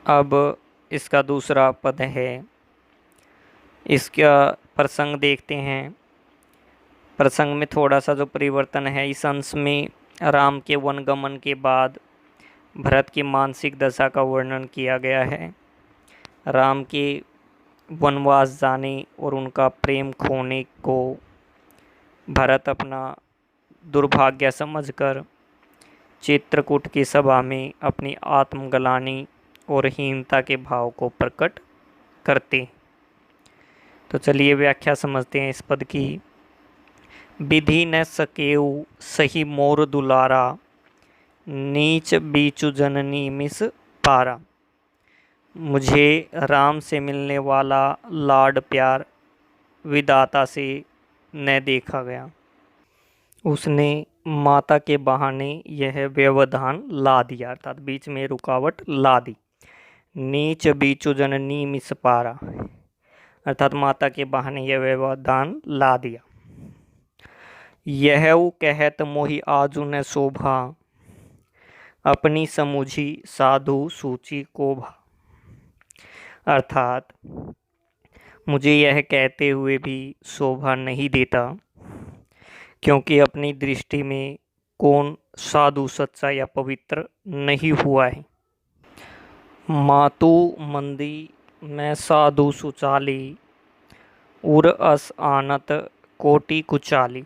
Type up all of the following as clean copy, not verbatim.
अब इसका दूसरा पद है। इसका प्रसंग देखते हैं। प्रसंग में थोड़ा सा जो परिवर्तन है, इस अंश में राम के वनगमन के बाद भरत की मानसिक दशा का वर्णन किया गया है। राम के वनवास जाने और उनका प्रेम खोने को भरत अपना दुर्भाग्य समझकर चित्रकूट की सभा में अपनी आत्मग्लानि और हीनता के भाव को प्रकट करते। तो चलिए व्याख्या समझते हैं इस पद की। विधि न सकेऊ सही मोर दुलारा, नीच बीचु जननी मिस पारा। मुझे राम से मिलने वाला लाड प्यार विधाता से न देखा गया। उसने माता के बहाने यह व्यवधान ला दिया, अर्थात बीच में रुकावट ला दी। नीच बीचु जननी मिस पारा, अर्थात माता के बहाने यह व्यवधान ला दिया। यह कहत मोहि आजु न शोभा, अपनी समुझी साधु सूची को भा। अर्थात मुझे यह कहते हुए भी शोभा नहीं देता, क्योंकि अपनी दृष्टि में कौन साधु सच्चा या पवित्र नहीं हुआ है। मातु मंदी मैं साधु सुचाली, उर अस आनत कोटि कुचाली।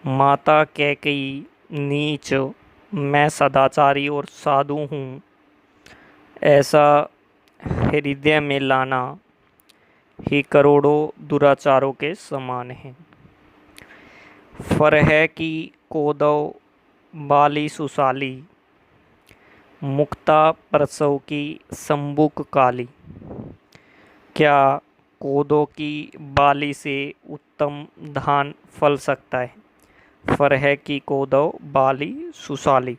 माता कैकेयी नीच, मैं सदाचारी और साधु हूँ, ऐसा हृदय में लाना ही करोड़ों दुराचारों के समान है। फरह की कोदव बाली सुशाली, मुक्ता प्रसव की संबुक काली। क्या कोदो की बाली से उत्तम धान फल सकता है? फरह की कोदव बाली सुशाली,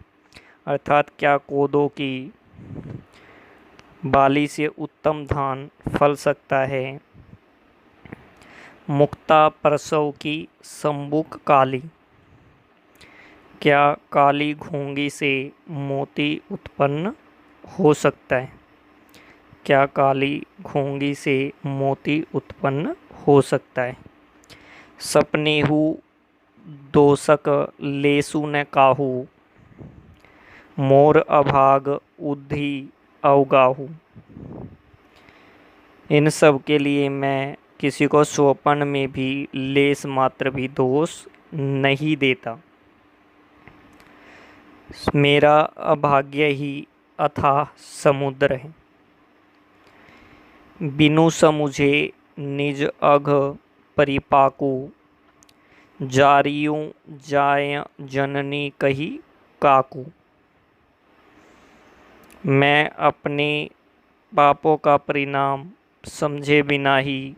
अर्थात क्या कोदो की बाली से उत्तम धान फल सकता है? मुक्ता प्रसव की संबुक काली, क्या काली घोंगी से मोती उत्पन्न हो सकता है? क्या काली घोंगी से मोती उत्पन्न हो सकता है? सपनेहु दोषक लेसु न काहू, मोर अभाग उद्धि अवगाहू। इन सब के लिए मैं किसी को स्वप्न में भी लेस मात्र भी दोष नहीं देता। मेरा अभाग्य ही अथाह समुद्र है। बिनु समुझे निज अघ परिपाकू, जारियों जाय जननी कही काकू। मैं अपने पापों का परिणाम समझे बिना ही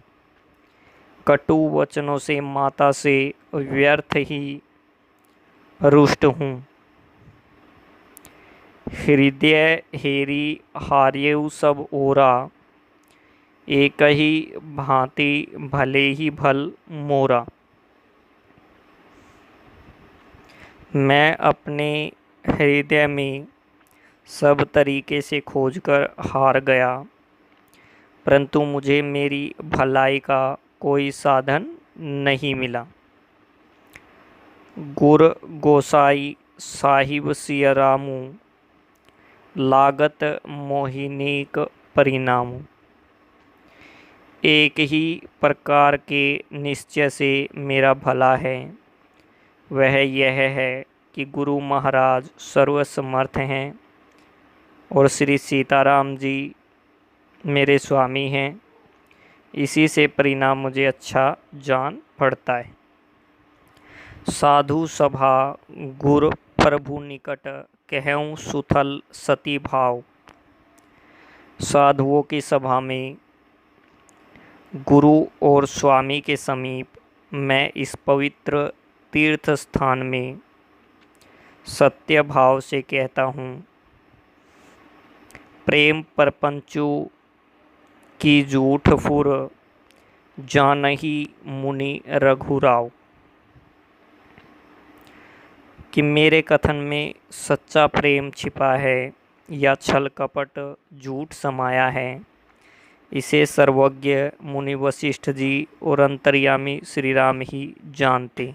कटु वचनों से माता से व्यर्थ ही रुष्ट हूँ। हृदय हेरी हार्यउ सब ओरा, एक ही भांति भले ही भल मोरा। मैं अपने हृदय में सब तरीके से खोजकर हार गया, परंतु मुझे मेरी भलाई का कोई साधन नहीं मिला। गुर गोसाई साहिब सिया रामू, लागत मोहिनीक परिणामु। एक ही प्रकार के निश्चय से मेरा भला है, वह यह है कि गुरु महाराज सर्वसमर्थ हैं और श्री सीताराम जी मेरे स्वामी हैं। इसी से परिणाम मुझे अच्छा जान पड़ता है। साधु सभा गुर प्रभु निकट, कहऊँ सुथल सती भाव। साधुओं की सभा में गुरु और स्वामी के समीप मैं इस पवित्र तीर्थ स्थान में सत्य भाव से कहता हूँ, प्रेम परपंचु की झूठ फुर, जानही मुनि रघुराव। कि मेरे कथन में सच्चा प्रेम छिपा है या छल कपट झूठ समाया है, इसे सर्वज्ञ मुनि वशिष्ठ जी और अंतर्यामी श्री राम ही जानते।